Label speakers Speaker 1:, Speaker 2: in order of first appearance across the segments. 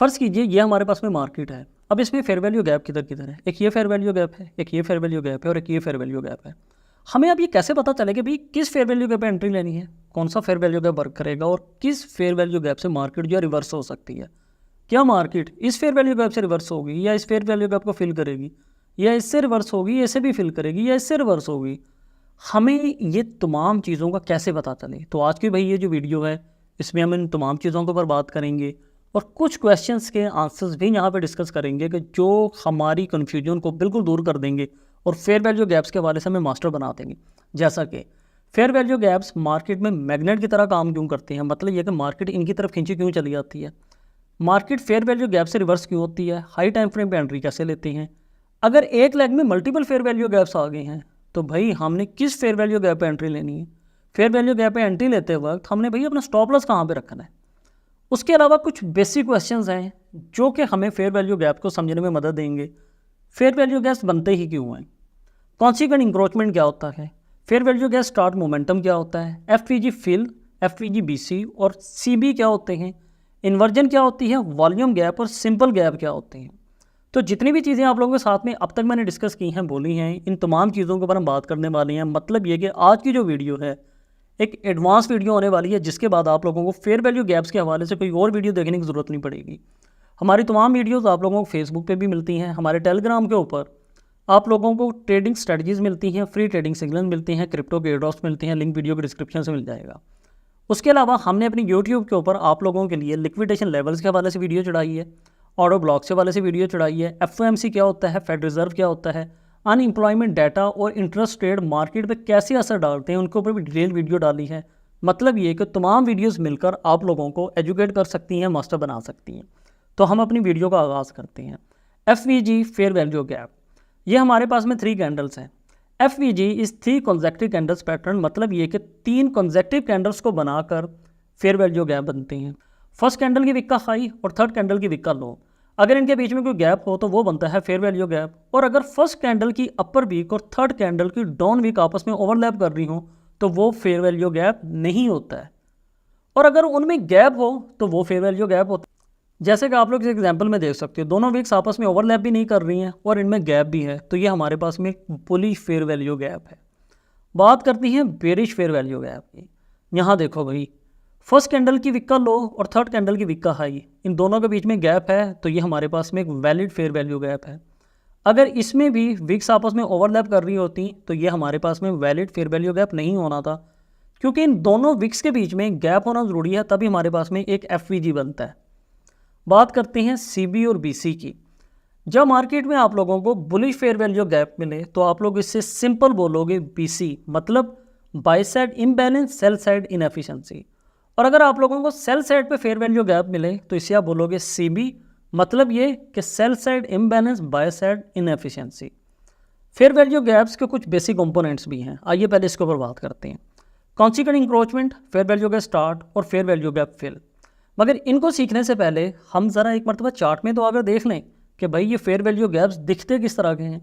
Speaker 1: फ़र्ज़ कीजिए ये हमारे पास में मार्केट है। अब इसमें फेयर वैल्यू गैप किधर किधर है, एक ये फेयर वैल्यू गैप है, एक ये फेयर वैल्यू गैप है और एक ये फेयर वैल्यू गैप है। हमें अब ये कैसे पता चले कि भाई किस फेयर वैल्यू गैप पे एंट्री लेनी है, कौन सा फेयर वैल्यू गैप वर्क करेगा और किस फेयर वैल्यू गैप से मार्केट जो है रिवर्स हो सकती है। क्या मार्केट इस फेयर वैल्यू गैप से रिवर्स होगी या इस फेयर वैल्यू गैप को फिल करेगी, या इससे रिवर्स होगी, ऐसे भी फिल करेगी या इससे रिवर्स होगी। हमें ये तमाम चीज़ों का कैसे पता चले। तो आज की भाई ये जो वीडियो है इसमें हम इन तमाम चीज़ों के ऊपर बात करेंगे और कुछ क्वेश्चंस के आंसर्स भी यहाँ पे डिस्कस करेंगे कि जो हमारी कन्फ्यूजन को बिल्कुल दूर कर देंगे और फेयर वैल्यू गैप्स के हवाले से हमें मास्टर बना देंगे। जैसा कि फेयर वैल्यू गैप्स मार्केट में मैग्नेट की तरह काम क्यों करते हैं, मतलब ये कि मार्केट इनकी तरफ खींची क्यों चली जाती है, मार्केट फेयर वैल्यू गैप से रिवर्स क्यों होती है, हाई टाइम फ्रेम पे एंट्री कैसे लेते हैं, अगर एक लेग में मल्टीपल फेयर वैल्यू गैप्स आ गए हैं तो भाई हमने किस फेयर वैल्यू गैप पे एंट्री लेनी है, फेयर वैल्यू गैप पे एंट्री लेते वक्त हमने भाई अपना स्टॉप लॉस कहाँ पे रखना है। उसके अलावा कुछ बेसिक क्वेश्चंस हैं जो कि हमें फेयर वैल्यू गैप को समझने में मदद देंगे। फेयर वैल्यू गैप्स बनते ही क्यों हैं, कॉन्सिक्वेंट इंक्रोचमेंट क्या होता है, fair value gap start momentum क्या होता है, एफवीजी फिल, एफवीजी बीसी और सीबी क्या होते हैं, इन्वर्जन क्या होती है, वॉल्यूम गैप और सिंपल गैप क्या होते हैं। तो जितनी भी चीज़ें आप लोगों के साथ में अब तक मैंने डिस्कस की हैं, बोली हैं, इन तमाम चीज़ों के ऊपर हम बात करने वाले हैं। मतलब ये कि आज की जो वीडियो है एक एडवांस वीडियो होने वाली है, जिसके बाद आप लोगों को फेयर वैल्यू गैप्स के हवाले से कोई और वीडियो देखने की ज़रूरत नहीं पड़ेगी। हमारी तमाम वीडियोस आप लोगों को फेसबुक पे भी मिलती हैं, हमारे टेलीग्राम के ऊपर आप लोगों को ट्रेडिंग स्ट्रेटजीज़ मिलती हैं, फ्री ट्रेडिंग सिग्नल मिलती हैं, क्रिप्टो के एयरड्रॉप्स मिलती हैं, लिंक वीडियो के डिस्क्रिप्शन से मिल जाएगा। उसके अलावा हमने अपनी यूट्यूब के ऊपर आप लोगों के लिए लिक्विडेशन लेवल्स के हवाले से वीडियो चढ़ाई है, ऑर्डर ब्लॉक्स के हवाले से वीडियो चढ़ाई है, एफओएमसी क्या होता है, फेड रिजर्व क्या होता है, अनएम्प्लॉयमेंट डाटा और इंटरेस्ट रेट मार्केट पे कैसे असर डालते हैं, उनके ऊपर भी डिटेल वीडियो डाली है। मतलब ये कि तमाम वीडियोस मिलकर आप लोगों को एजुकेट कर सकती हैं, मास्टर बना सकती हैं। तो हम अपनी वीडियो का आगाज़ करते हैं। एफवीजी फेयर वैल्यू गैप, ये हमारे पास में 3 कैंडल्स हैं। एफवीजी इस 3 कॉन्जेक्टिव कैंडल्स पैटर्न, मतलब ये कि 3 कॉन्जेक्टिव कैंडल्स को बनाकर फेयर वैल्यू गैप बनते हैं। फर्स्ट कैंडल की विक का हाई और थर्ड कैंडल की विक का लो, अगर इनके बीच में कोई गैप हो तो वो बनता है फेयर वैल्यू गैप। और अगर फर्स्ट कैंडल की अपर वीक और थर्ड कैंडल की डाउन वीक आपस में ओवरलैप कर रही हो तो वो फेयर वैल्यू गैप नहीं होता है, और अगर उनमें गैप हो तो वो फेयर वैल्यू गैप होता है। जैसे कि आप लोग इस एग्जांपल में देख सकते हो, दोनों वीक्स आपस में ओवरलैप भी नहीं कर रही हैं और इनमें गैप भी है, तो ये हमारे पास में बुलिश फेयर वैल्यू गैप है। बात करती हैं बेरिश फेयर वैल्यू गैप की। यहाँ देखो भाई, फर्स्ट कैंडल की विक का लो और थर्ड कैंडल की विक का हाई, इन दोनों के बीच में गैप है, तो ये हमारे पास में एक वैलिड फेयर वैल्यू गैप है। अगर इसमें भी विक्स आपस में ओवरलैप कर रही होती तो ये हमारे पास में वैलिड फेयर वैल्यू गैप नहीं होना था, क्योंकि इन दोनों विक्स के बीच में गैप होना ज़रूरी है, तभी हमारे पास में एक एफवीजी बनता है। बात करते हैं सीबी और बीसी की। जब मार्केट में आप लोगों को बुलिश फेयर वैल्यू गैप मिले तो आप लोग इससे सिंपल बोलोगे बीसी, मतलब by side imbalance, sell side inefficiency. और अगर आप लोगों को सेल साइड पे फेयर वैल्यू गैप मिले तो इसे आप बोलोगे सीबी, मतलब ये कि sell side imbalance, by side inefficiency. Fair value gaps के कुछ बेसिक कंपोनेंट्स भी हैं, आइए पहले इसके ऊपर बात करते हैं। Consequent encroachment, fair value gap start और फेयर वैल्यू गैप फिल। मगर इनको सीखने से पहले हम ज़रा एक मरतबा चार्ट में तो आकर देख लें कि भाई ये फेयर वैल्यू गैप्स दिखते किस तरह के हैं।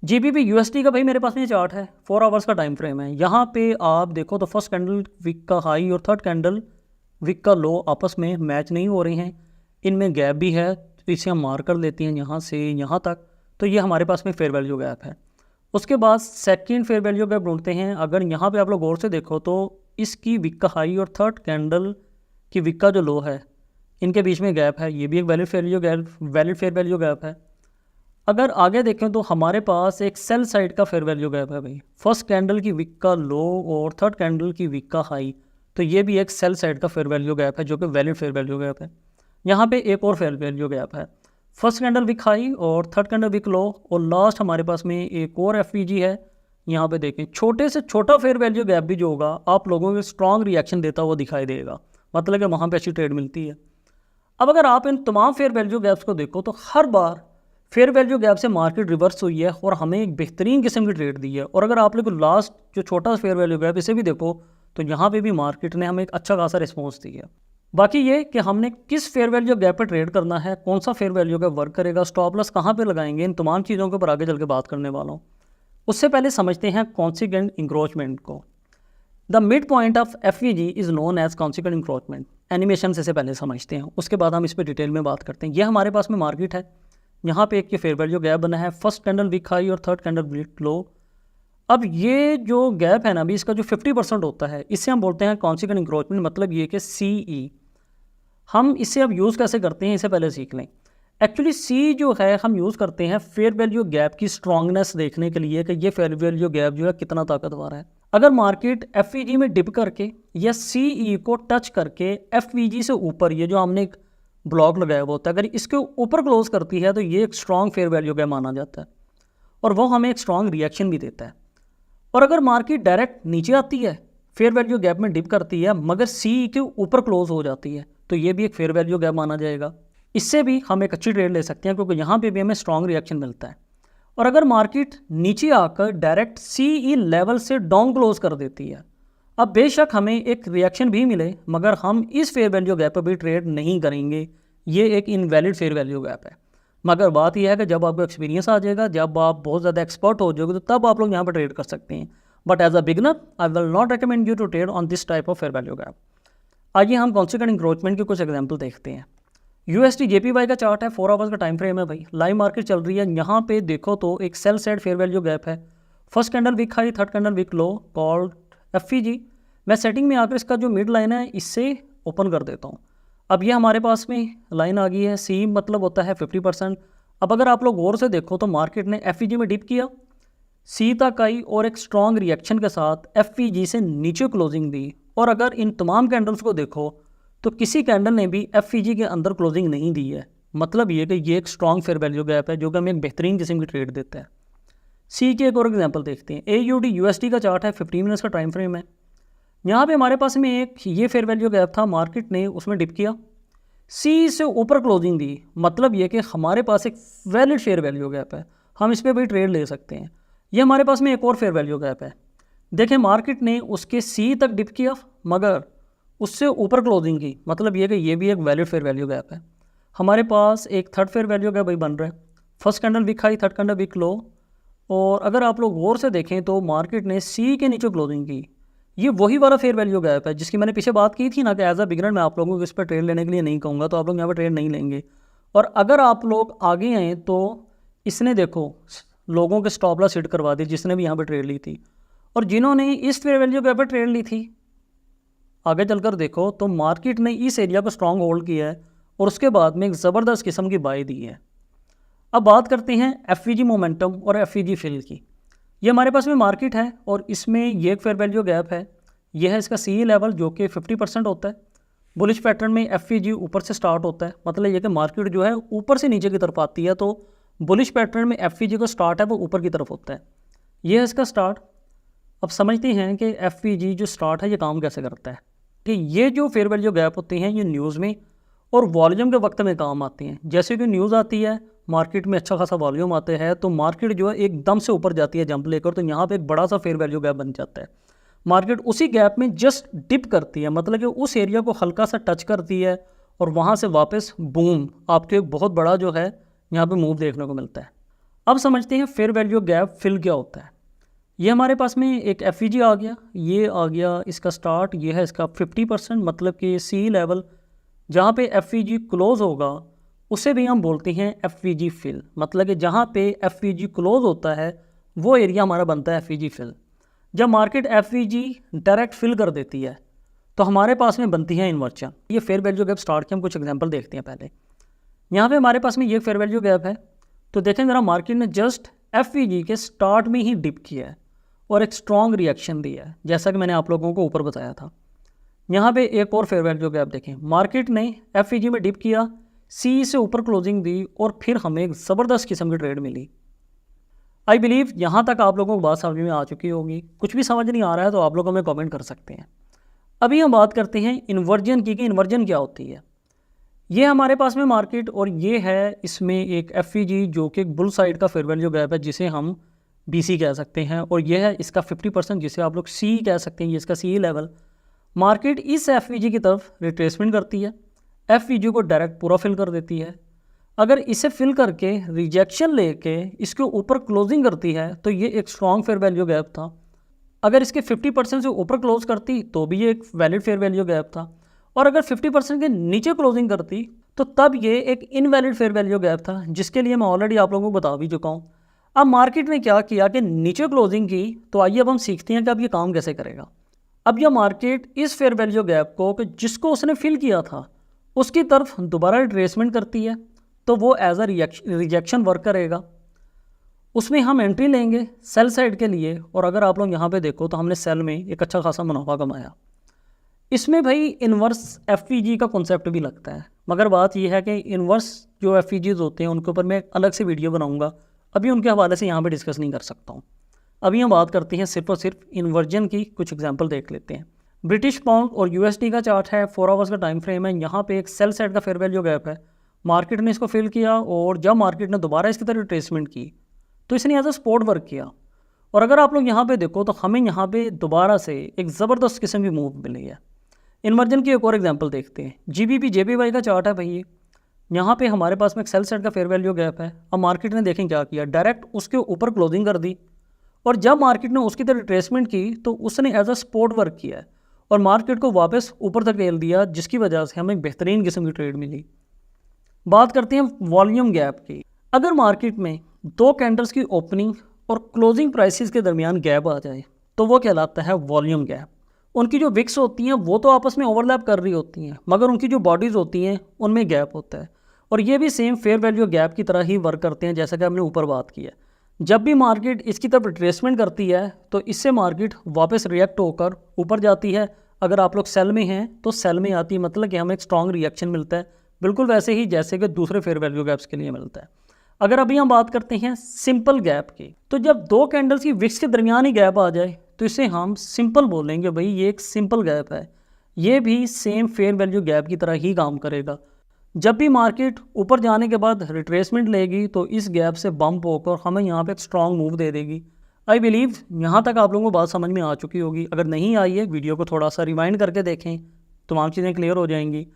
Speaker 1: जीबीपी यूएसडी का भाई मेरे पास में ये चार्ट है, 4 आवर्स का टाइम फ्रेम है। यहाँ पे आप देखो तो फर्स्ट कैंडल विक का हाई और थर्ड कैंडल विक का लो आपस में मैच नहीं हो रही हैं, इनमें गैप भी है, तो इसे हम मार्क कर लेते हैं यहाँ से यहाँ तक, तो ये हमारे पास में फेयर वैल्यू गैप है। उसके बाद सेकंड फेयर वैल्यू गैप ढूंढते हैं। अगर यहाँ पे आप लोग गौर से देखो तो इसकी विक का हाई और थर्ड कैंडल की विक का जो लो है, इनके बीच में गैप है, ये भी एक वैलिड फेयर वैल्यू गैप है। अगर आगे देखें तो हमारे पास एक सेल साइड का फेयर वैल्यू गैप है भाई, फर्स्ट कैंडल की विक का लो और थर्ड कैंडल की विक का हाई, तो ये भी एक सेल साइड का फेयर वैल्यू गैप है जो कि वैलिड फेयर वैल्यू गैप है। यहाँ पे एक और फेयर वैल्यू गैप है, फर्स्ट कैंडल विक हाई और थर्ड कैंडल विक लो, और लास्ट हमारे पास में एक और एफवीजी है। यहाँ पे देखें छोटे से छोटा फेयर वैल्यू गैप भी जो होगा आप लोगों को स्ट्रॉन्ग रिएक्शन देता हुआ दिखाई देगा, मतलब कि वहाँ पे अच्छी ट्रेड मिलती है। अब अगर आप इन तमाम फेयर वैल्यू गैप्स को देखो तो हर बार फेयर वैल्यू गैप से मार्केट रिवर्स हुई है और हमें एक बेहतरीन किस्म की ट्रेड दी है। और अगर आप लोग लास्ट जो छोटा फेयर वैल्यू गैप इसे भी देखो तो यहाँ पे भी मार्केट ने हमें एक अच्छा खासा रिस्पॉन्स दिया है। बाकी ये कि हमने किस फेयर वैल्यू गैप पे ट्रेड करना है, कौन सा फेयर वैल्यू गैप वर्क करेगा, स्टॉप लॉस कहाँ पे लगाएंगे, इन तमाम चीज़ों के ऊपर आगे चल के बात करने वाला हूँ। उससे पहले समझते हैं कॉन्सिक्वेंट इंक्रोचमेंट को। The mid point of FVG is known as consequent encroachment. Animation से पहले समझते हैं, उसके बाद हम इस पर डिटेल में बात करते हैं। ये हमारे पास में मार्केट है, यहाँ पे एक ये फेयर वैल्यू गैप बना है, फर्स्ट कैंडल वीक हाई और थर्ड कैंडल वीक लो। अब ये जो गैप है ना अभी, इसका जो 50% होता है, इससे हम बोलते हैं कॉन्सिक्वेंट इंक्रोचमेंट, मतलब ये कि CE। हम इसे अब यूज़ कैसे करते हैं, इसे पहले सीख लें। एक्चुअली C जो है हम यूज़ करते हैं फेयर वैल्यू गैप की स्ट्रांगनेस देखने के लिए कि ये फेयर वैल्यू गैप जो है कितना ताकतवर है। अगर मार्केट FVG में डिप करके या CE को टच करके FVG से ऊपर, ये जो हमने एक ब्लॉक लगाया हुआ होता है, अगर इसके ऊपर क्लोज करती है तो ये एक स्ट्रॉन्ग फेयर वैल्यू गैप माना जाता है और वो हमें एक स्ट्रॉन्ग रिएक्शन भी देता है। और अगर मार्केट डायरेक्ट नीचे आती है, फेयर वैल्यू गैप में डिप करती है मगर CE के ऊपर क्लोज हो जाती है, तो ये भी एक फेयर वैल्यू गैप माना जाएगा। इससे भी हम एक अच्छी ट्रेड ले सकते हैं क्योंकि यहाँ पे भी हमें स्ट्रॉन्ग रिएक्शन मिलता है। और अगर मार्केट नीचे आकर डायरेक्ट CE लेवल से डाउन क्लोज कर देती है, अब बेशक हमें एक रिएक्शन भी मिले मगर हम इस फेयर वैल्यू गैप पर भी ट्रेड नहीं करेंगे, ये एक इनवैलिड फेयर वैल्यू गैप है। मगर बात यह है कि जब आपको एक्सपीरियंस आ जाएगा, जब आप बहुत ज़्यादा एक्सपर्ट हो जाओगे, तो तब आप लोग यहाँ पर ट्रेड कर सकते हैं। But as a beginner I will not recommend you to trade on this type of fair value gap. आइए हम कॉन्सिक्वेंट इंक्रोचमेंट के कुछ एग्जाम्पल देखते हैं। USD JPY का चार्ट है, 4 आवर्स का टाइम फ्रेम है भाई, लाइव मार्केट चल रही है। यहाँ पे देखो तो एक sell side fair value gap है, first candle week high, third candle week low, called FVG। मैं सेटिंग में आकर इसका जो मिड लाइन है इससे ओपन कर देता हूँ। अब ये हमारे पास में लाइन आ गई है, C मतलब होता है 50%। अब अगर आप लोग गौर से देखो तो मार्केट ने FVG में डिप किया, C तक आई और एक स्ट्रॉन्ग रिएक्शन के साथ FVG से नीचे क्लोजिंग दी। और अगर इन तमाम कैंडल्स को देखो तो किसी कैंडल ने भी FVG के अंदर क्लोजिंग नहीं दी है। मतलब ये कि ये एक स्ट्रॉन्ग फेयर वैल्यू गैप है जो कि हमें एक बेहतरीन किस्म की ट्रेड देता है। C के एक और एग्जांपल देखते हैं। AUD USD का चार्ट है, 15 मिनट्स का टाइम फ्रेम है। यहाँ पे हमारे पास में एक ये फेयर वैल्यू गैप था, मार्केट ने उसमें डिप किया, C से ऊपर क्लोजिंग दी। मतलब ये कि हमारे पास एक वैलिड फेयर वैल्यू गैप है, हम इस पर भी ट्रेड ले सकते हैं। ये हमारे पास में एक और फेयर वैल्यू गैप है। देखें मार्केट ने उसके C तक डिप किया मगर उससे ऊपर क्लोजिंग की। मतलब ये कि ये भी एक वैलिड फेयर वैल्यू गैप है। हमारे पास एक थर्ड फेयर वैल्यू गैप भाई बन रहा है, first candle week high, third candle week low. और अगर आप लोग गौर से देखें तो मार्केट ने C के नीचे क्लोजिंग की। ये वही वाला फेयर वैल्यू गैप है जिसकी मैंने पीछे बात की थी ना कि एज अ बिगनर मैं आप लोगों को इस पर ट्रेड लेने के लिए नहीं कहूँगा, तो आप लोग यहाँ पर ट्रेड नहीं लेंगे। और अगर आप लोग आगे आए तो इसने देखो लोगों के स्टॉप लॉस हिट करवा दी जिसने भी यहाँ पर ट्रेड ली थी। और जिन्होंने इस फेयर वैल्यू गैप पर ट्रेड ली थी, आगे चलकर देखो तो मार्केट ने इस एरिया को स्ट्रॉन्ग होल्ड किया है और उसके बाद में एक ज़बरदस्त किस्म की बाई दी है। अब बात करते हैं FVG मोमेंटम और FVG फिल की। ये हमारे पास में मार्केट है और इसमें ये एक फेयर वैल्यू गैप है। यह है इसका CE लेवल जो कि 50% होता है। बुलिश पैटर्न में FVG ऊपर से स्टार्ट होता है, मतलब ये कि मार्केट जो है ऊपर से नीचे की तरफ आती है, तो बुलिश पैटर्न में FVG का स्टार्ट है वो ऊपर की तरफ होता है। ये है इसका स्टार्ट। अब समझते हैं कि FVG जो स्टार्ट है ये काम कैसे करता है। कि ये जो फेयर वैल्यू गैप होते हैं ये न्यूज़ में और वॉल्यूम के वक्त में काम आते हैं। जैसे कि न्यूज़ आती है, मार्केट में अच्छा खासा वॉल्यूम आते हैं तो मार्केट जो है एकदम से ऊपर जाती है जंप लेकर, तो यहाँ पे एक बड़ा सा फेयर वैल्यू गैप बन जाता है। मार्केट उसी गैप में जस्ट डिप करती है, मतलब कि उस एरिया को हल्का सा टच करती है और वहाँ से वापस बूम आपको एक बहुत बड़ा जो है यहाँ पे मूव देखने को मिलता है। अब समझते हैं फेयर वैल्यू गैप फिल क्या होता है। ये हमारे पास में एक FVG आ गया, ये आ गया इसका स्टार्ट, ये है इसका 50%, मतलब कि CE लेवल जहाँ पे FVG क्लोज होगा उसे भी हम बोलते हैं FVG फिल। मतलब कि जहाँ पे FVG क्लोज होता है वो एरिया हमारा बनता है FVG फिल। जब मार्केट FVG डायरेक्ट फिल कर देती है तो हमारे पास में बनती है इन्वर्जन। ये फेयर वैल्यू गैप स्टार्ट के हम कुछ एग्जांपल देखते हैं। पहले यहाँ पे हमारे पास में ये फेयर वैल्यू गैप है, तो देखें ज़रा मार्केट ने जस्ट FVG के स्टार्ट में ही डिप किया है और एक स्ट्रॉन्ग रिएक्शन दिया है, जैसा कि मैंने आप लोगों को ऊपर बताया था। यहाँ पे एक और फेयर वैल्यू गैप देखें, मार्केट ने FVG में डिप किया, CE से ऊपर क्लोजिंग दी और फिर हमें एक ज़बरदस्त किस्म की ट्रेड मिली। आई बिलीव यहाँ तक आप लोगों को बात समझ में आ चुकी होगी। कुछ भी समझ नहीं आ रहा है तो आप लोग हमें कमेंट कर सकते हैं। अभी हम बात करते हैं इन्वर्जन की कि इन्वर्जन क्या होती है। ये हमारे पास में मार्केट और ये है इसमें एक FVG जो कि एक बुल साइड का फेयर वैल्यू गैप है जिसे हम BC कह सकते हैं, और यह है इसका 50% जिसे आप लोग C कह सकते हैं। ये इसका CE लेवल। मार्केट इस FVG की तरफ रिट्रेसमेंट करती है, FVG को डायरेक्ट पूरा फिल कर देती है। अगर इसे फिल करके रिजेक्शन लेके इसके ऊपर क्लोजिंग करती है तो ये एक स्ट्रॉन्ग फेयर वैल्यू गैप था। अगर इसके 50% से ऊपर क्लोज करती तो भी ये एक वैलिड फेयर वैल्यू गैप था। और अगर 50% के नीचे क्लोजिंग करती तो तब ये एक इनवैलिड फेयर वैल्यू गैप था, जिसके लिए मैं ऑलरेडी आप लोगों को बता भी चुका हूँ। अब मार्केट ने क्या किया कि नीचे क्लोजिंग की, तो आइए अब हम सीखते हैं कि अब ये काम कैसे करेगा। अब यह मार्केट इस फेयर वैल्यू गैप को कि जिसको उसने फिल किया था उसकी तरफ दोबारा रिट्रेसमेंट करती है, तो वो एज अ रिजेक्शन वर्क करेगा। उसमें हम एंट्री लेंगे सेल साइड के लिए, और अगर आप लोग यहाँ पे देखो तो हमने सेल में एक अच्छा खासा मुनाफा कमाया। इसमें भाई इन्वर्स एफईजी का कॉन्सेप्ट भी लगता है, मगर बात यह है कि इन्वर्स जो एफईजीज होते हैं उनके ऊपर मैं अलग से वीडियो बनाऊंगा, अभी उनके हवाले से यहाँ पे डिस्कस नहीं कर सकता हूँ। अभी हम बात करते हैं सिर्फ और सिर्फ इन्वर्जन की। कुछ एग्जांपल देख लेते हैं। ब्रिटिश पाउंड और यूएसडी का चार्ट है, 4 आवर्स का टाइम फ्रेम है। यहाँ पे एक सेल साइड का फेयर वैल्यू गैप है, मार्केट ने इसको फिल किया, और जब मार्केट ने दोबारा इसकी तरह रिट्रेसमेंट की तो इसने एज अ सपोर्ट वर्क किया। और अगर आप लोग यहाँ पे देखो तो हमें यहाँ पे दोबारा से एक ज़बरदस्त किस्म की मूव मिली है। इन्वर्जन की एक और एग्जांपल देखते हैं। जीबीपी जेबीवाई का चार्ट है भाई, यहाँ पे हमारे पास में एक सेल साइड का फेयर वैल्यू गैप है। अब मार्केट ने देखें क्या किया, डायरेक्ट उसके ऊपर क्लोजिंग कर दी, और जब मार्केट ने उसकी तरह रिट्रेसमेंट की तो उसने एज अ सपोर्ट वर्क किया है और मार्केट को वापस ऊपर तक ढेल दिया, जिसकी वजह से हमें बेहतरीन किस्म की ट्रेड मिली। बात करते हैं वॉल्यूम गैप की। अगर मार्केट में दो कैंडल्स की ओपनिंग और क्लोजिंग प्राइसेस के दरमियान गैप आ जाए तो वो कहलाता है वॉल्यूम गैप। उनकी जो विक्स होती हैं वो तो आपस में ओवरलैप कर रही होती हैं, मगर उनकी जो बॉडीज़ होती हैं उनमें गैप होता है, और ये भी सेम फेयर वैल्यू गैप की तरह ही वर्क करते हैं, जैसा कि हमने ऊपर बात की है। जब भी मार्केट इसकी तरफ रिट्रेसमेंट करती है तो इससे मार्केट वापस रिएक्ट होकर ऊपर जाती है। अगर आप लोग सेल में हैं तो सेल में आती है, मतलब कि हमें एक स्ट्रॉन्ग रिएक्शन मिलता है, बिल्कुल वैसे ही जैसे कि दूसरे फेयर वैल्यू गैप्स के लिए मिलता है। अगर अभी हम बात करते हैं सिंपल गैप की, तो जब दो कैंडल्स की विक्स के दरमियान ही गैप आ जाए तो इसे हम सिंपल बोलेंगे। भाई ये एक सिंपल गैप है, ये भी सेम फेयर वैल्यू गैप की तरह ही काम करेगा। जब भी मार्केट ऊपर जाने के बाद रिट्रेसमेंट लेगी तो इस गैप से बम्प होकर हमें यहाँ पे एक स्ट्रॉन्ग मूव दे देगी। आई बिलीव यहाँ तक आप लोगों को बात समझ में आ चुकी होगी। अगर नहीं आई है वीडियो को थोड़ा सा रिवाइंड करके देखें, तमाम चीज़ें क्लियर हो जाएंगी।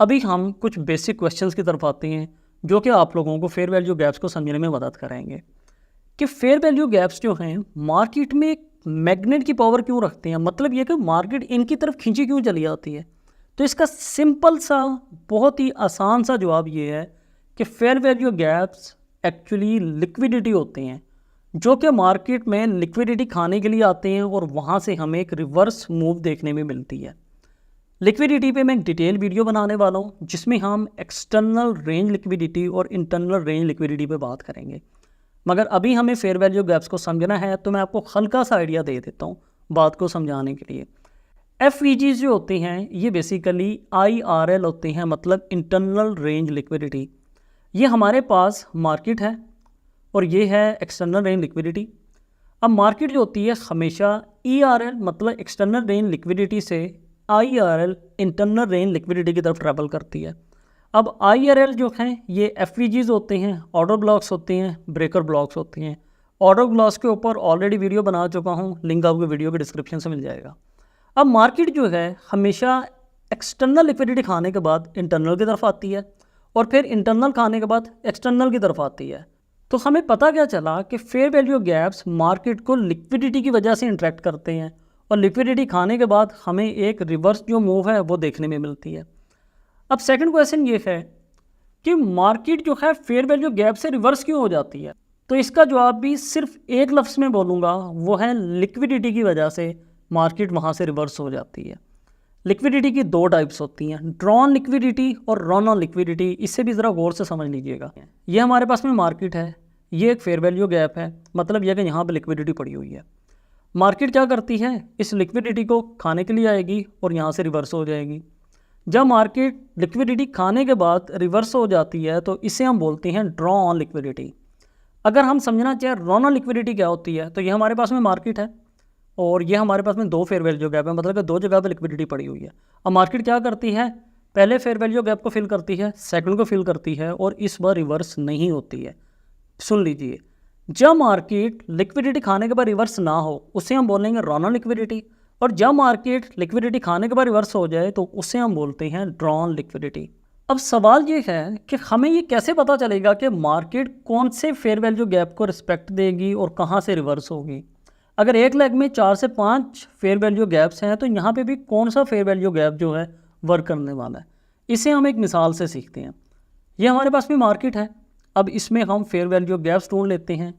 Speaker 1: अभी हम कुछ बेसिक क्वेश्चंस की तरफ आते हैं जो कि आप लोगों को फेयर वैल्यू गैप्स को समझने में मदद करेंगे कि फेयर वैल्यू गैप्स जो हैं मार्केट में एक मैग्नेट की पावर क्यों रखते हैं। मतलब ये कि मार्केट इनकी तरफ खींची क्यों चली जाती है। तो इसका सिंपल सा बहुत ही आसान सा जवाब ये है कि fair value gaps actually liquidity होते हैं, जो कि मार्केट में लिक्विडिटी खाने के लिए आते हैं और वहाँ से हमें एक रिवर्स मूव देखने में मिलती है। लिक्विडिटी पे मैं एक डिटेल वीडियो बनाने वाला हूँ जिसमें हम एक्सटर्नल रेंज लिक्विडिटी और इंटरनल रेंज लिक्विडिटी पे बात करेंगे, मगर अभी हमें फेयर वैल्यू गैप्स को समझना है तो मैं आपको हल्का सा आइडिया दे देता हूँ बात को समझाने के लिए। एफईजी जो होते हैं ये बेसिकली IRL होते हैं, मतलब इंटरनल रेंज लिक्विडिटी। ये हमारे पास मार्केट है और ये है एक्सटर्नल रेंज लिक्विडिटी। अब मार्केट जो होती है हमेशा ERL मतलब एक्सटर्नल रेंज लिक्विडिटी से IRL इंटरनल रेंज लिक्विडिटी की तरफ ट्रैवल करती है। अब IRL जो हैं ये एफईजीज होते हैं, ऑर्डर ब्लॉक्स होते हैं, ब्रेकर ब्लॉक्स होते हैं। ऑर्डर ब्लॉक्स के ऊपर ऑलरेडी वीडियो बना चुका हूँ, लिंक आपको वीडियो के डिस्क्रिप्शन से मिल जाएगा। अब मार्केट जो है हमेशा एक्सटर्नल लिक्विडिटी खाने के बाद इंटरनल की तरफ आती है और फिर इंटरनल खाने के बाद एक्सटर्नल की तरफ आती है। तो हमें पता क्या चला कि फेयर वैल्यू गैप्स मार्केट को लिक्विडिटी की वजह से इंटरेक्ट करते हैं और लिक्विडिटी खाने के बाद हमें एक रिवर्स जो मूव है वो देखने में मिलती है। अब सेकंड क्वेश्चन ये है कि मार्केट जो है फेयर वैल्यू गैप से रिवर्स क्यों हो जाती है। तो इसका जवाब भी सिर्फ एक लफ्ज़ में बोलूँगा, वो है लिक्विडिटी की वजह से मार्केट वहाँ से रिवर्स हो जाती है। लिक्विडिटी की दो टाइप्स होती हैं, ड्रॉन लिक्विडिटी और रन ऑन लिक्विडिटी। इससे भी ज़रा गौर से समझ लीजिएगा। ये हमारे पास में मार्केट है, ये एक फेयर वैल्यू गैप है, मतलब यह कि यहाँ पर लिक्विडिटी पड़ी हुई है। मार्केट क्या करती है, इस लिक्विडिटी को खाने के लिए आएगी और यहाँ से रिवर्स हो जाएगी। जब मार्केट लिक्विडिटी खाने के बाद रिवर्स हो जाती है तो इसे हम बोलते हैं ड्रॉ ऑन लिक्विडिटी। अगर हम समझना चाहें रन ऑन लिक्विडिटी क्या होती है, तो ये हमारे पास में मार्केट है और ये हमारे पास में दो फेयर वैल्यू गैप है, मतलब कि दो जगह पे लिक्विडिटी पड़ी हुई है। अब मार्केट क्या करती है, पहले फेयर वैल्यू गैप को फिल करती है, सेकंड को फिल करती है और इस बार रिवर्स नहीं होती है। सुन लीजिए, जब मार्केट लिक्विडिटी खाने के बाद रिवर्स ना हो उसे हम बोलेंगे रन ऑन लिक्विडिटी, और जब मार्केट लिक्विडिटी खाने के बाद रिवर्स हो जाए तो उसे हम बोलते हैं ड्रॉ ऑन लिक्विडिटी। अब सवाल ये है कि हमें ये कैसे पता चलेगा कि मार्केट कौन से फेयर वैल्यू गैप को रिस्पेक्ट देगी और कहाँ से रिवर्स होगी। अगर एक लेग में 4 से 5 फेयर वैल्यू गैप्स हैं तो यहाँ पे भी कौन सा फेयर वैल्यू गैप जो है वर्क करने वाला है। इसे हम एक मिसाल से सीखते हैं। ये हमारे पास भी मार्केट है। अब इसमें हम फेयर वैल्यू गैप्स ढूंढ लेते हैं।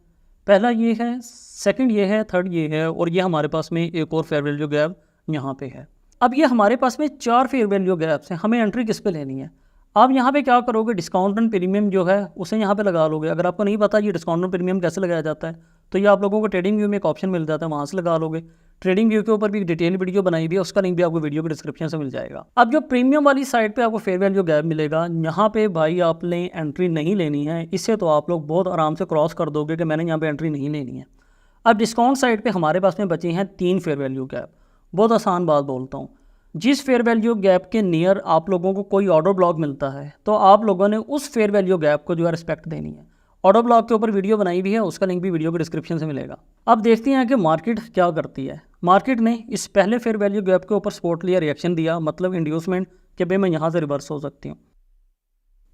Speaker 1: पहला ये है, सेकंड ये है, थर्ड ये है, और ये हमारे पास में एक और फेयर वैल्यू गैप यहाँ पे है। अब ये हमारे पास में 4 फेयर वैल्यू गैप्स हैं। हमें एंट्री किस पे लेनी है? आप यहाँ पे क्या करोगे, डिस्काउंट एंड प्रीमियम जो है उसे यहाँ पे लगा लोगे। अगर आपको नहीं पता ये डिस्काउंट एंड प्रीमियम कैसे लगाया जाता है, तो ये आप लोगों को ट्रेडिंग व्यू में एक ऑप्शन मिल जाता है, वहाँ से लगा लोगे। ट्रेडिंग व्यू के ऊपर भी डिटेल वीडियो बनाई हुई है, उसका लिंक भी आपको वीडियो के डिस्क्रिप्शन से मिल जाएगा। अब जो प्रीमियम वाली साइड पे आपको फेयर वैल्यू गैप मिलेगा, यहाँ पे भाई आपने एंट्री नहीं लेनी है। इससे तो आप लोग बहुत आराम से क्रॉस कर दोगे कि मैंने यहाँ पे एंट्री नहीं लेनी है। अब डिस्काउंट साइड पे हमारे पास में बचे हैं 3 फेयर वैल्यू गैप। बहुत आसान बात बोलता हूँ, जिस फेयर वैल्यू गैप के नियर आप लोगों को कोई ऑर्डर ब्लॉक मिलता है, तो आप लोगों ने उस फेयर वैल्यू गैप को जो है रिस्पेक्ट देनी है। ऑर्डर ब्लॉक के ऊपर वीडियो बनाई भी है, उसका लिंक भी वीडियो के डिस्क्रिप्शन से मिलेगा। अब देखते हैं कि मार्केट क्या करती है। मार्केट ने इस पहले फेयर वैल्यू गैप के ऊपर सपोर्ट लिया, रिएक्शन दिया, मतलब इंड्यूसमेंट कि भाई मैं यहाँ से रिवर्स हो सकती हूँ।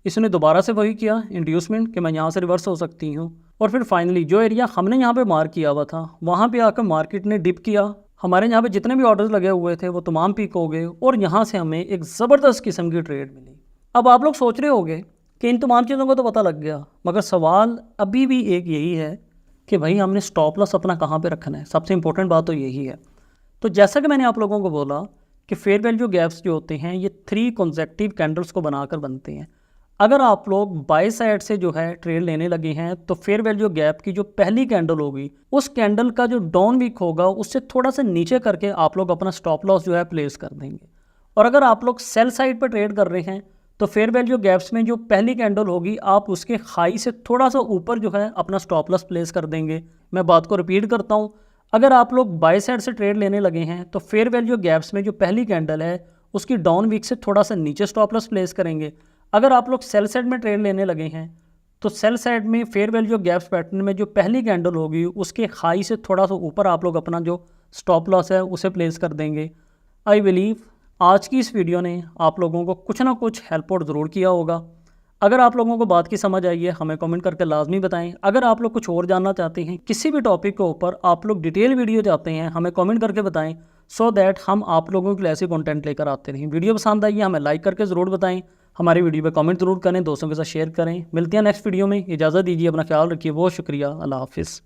Speaker 1: इसने दोबारा से वही किया, इंड्यूसमेंट कि मैं यहाँ से रिवर्स हो सकती हूँ। और फिर फाइनली जो एरिया हमने यहाँ पे मार्क किया हुआ था, वहाँ पे आकर मार्केट ने डिप किया। हमारे यहाँ पे जितने भी ऑर्डर्स लगे हुए थे वो तमाम पीक हो गए, और यहाँ से हमें एक ज़बरदस्त किस्म की ट्रेड मिली। अब आप लोग सोच रहे होंगे कि इन तमाम चीज़ों को तो पता लग गया, मगर सवाल अभी भी एक यही है कि भाई हमने स्टॉप लॉस अपना कहाँ पे रखना है। सबसे इंपॉर्टेंट बात तो यही है। तो जैसा कि मैंने आप लोगों को बोला कि फेयर वैल्यू गैप्स जो होते हैं ये 3 कॉन्सेक्टिव कैंडल्स को बनाकर बनते हैं। अगर आप लोग बाय साइड से जो है ट्रेड लेने लगे हैं, तो फेयर वैल्यू गैप की जो पहली कैंडल होगी, उस कैंडल का जो डाउन वीक होगा उससे थोड़ा सा नीचे करके आप लोग अपना स्टॉप लॉस जो है प्लेस कर देंगे। और अगर आप लोग सेल साइड पर ट्रेड कर रहे हैं, तो फेयर वैल्यू गैप्स में जो पहली कैंडल होगी, आप उसके हाई से थोड़ा सा ऊपर जो है अपना स्टॉप लॉस प्लेस कर देंगे। मैं बात को रिपीट करता हूँ, अगर आप लोग बाय साइड से ट्रेड लेने लगे हैं, तो फेयर वैल्यू गैप्स में जो पहली कैंडल है उसकी डाउन वीक से थोड़ा सा नीचे स्टॉप लॉस प्लेस करेंगे। अगर आप लोग सेल साइड में ट्रेड लेने लगे हैं, तो सेल साइड में फेयर वैल्यू गैप्स पैटर्न में जो पहली कैंडल होगी उसके हाई से थोड़ा सा ऊपर आप लोग अपना जो स्टॉप लॉस है उसे प्लेस कर देंगे। आई बिलीव आज की इस वीडियो ने आप लोगों को कुछ ना कुछ हेल्प आउट ज़रूर किया होगा। अगर आप लोगों को बात की समझ आई है, हमें कमेंट करके लाजमी बताएं। अगर आप लोग कुछ और जानना चाहते हैं, किसी भी टॉपिक के ऊपर आप लोग डिटेल वीडियो चाहते हैं, हमें कमेंट करके बताएं, सो दैट हम आप लोगों के लिए ऐसे कंटेंट लेकर आते रहें। वीडियो पसंद आई है हमें लाइक करके ज़रूर बताएं, हमारी वीडियो पे कमेंट ज़रूर करें, दोस्तों के साथ शेयर करें। मिलते हैं नेक्स्ट वीडियो में, इजाज़त दीजिए, अपना ख्याल रखिए, बहुत शुक्रिया, अल्लाह हाफिज़।